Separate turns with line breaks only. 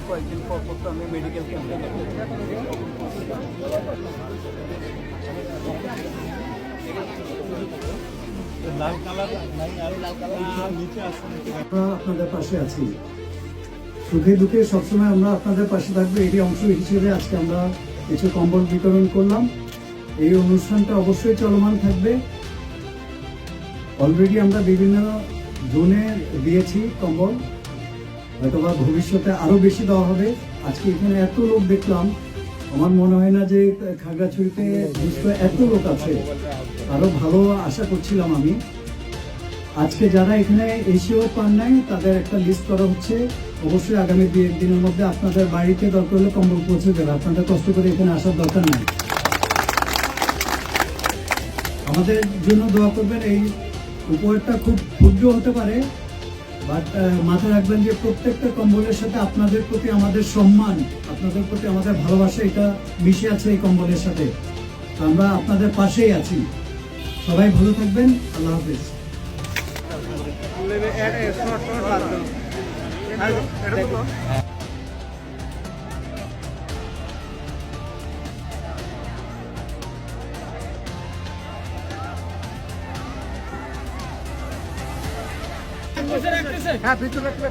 কয়েকদিন পর পর তো আমি মেডিকেল ক্যাম্পে
আপনাদের পাশে আছি, সুখে দুঃখে সবসময় আমরা আপনাদের পাশে থাকবো। এটি অংশ হিসেবে আজকে আমরা কিছু কম্বল বিতরণ করলাম। এই অনুষ্ঠানটা অবশ্যই চলমান থাকবে। অলরেডি আমরা বিভিন্ন জোনে দিয়েছি কম্বল, হয়তোবা ভবিষ্যতে আরো বেশি দেওয়া হবে। আজকে এখানে এত লোক দেখলাম, আমার মনে হয় না যে খাগড়াছড়িতে এত লোক আছে। আরো ভালো আশা করছিলাম আমি। আজকে যারা এখানে এসেও পান নাই তাদের একটা লিস্ট করা হচ্ছে। অবশ্যই আগামী 2-1 দিনের মধ্যে আপনাদের বাড়িতে দরকার হলে কম্বল পৌঁছে যাবে। আপনাদের কষ্ট করে এখানে আসার দরকার নাই। আমাদের জন্য দোয়া করবেন। এই উপহারটা খুব ক্ষুদ্র হতে পারে, বাট মাথায় রাখবেন যে প্রত্যেকটা কম্বলের সাথে আপনাদের প্রতি আমাদের সম্মান, আপনাদের প্রতি আমাদের ভালোবাসা এটা মিশে আছে এই কম্বলের সাথে। আমরা আপনাদের পাশেই আছি। সবাই ভালো থাকবেন। আল্লাহ হাফেজ।
হ্যাঁ ভিতরে রাখবে।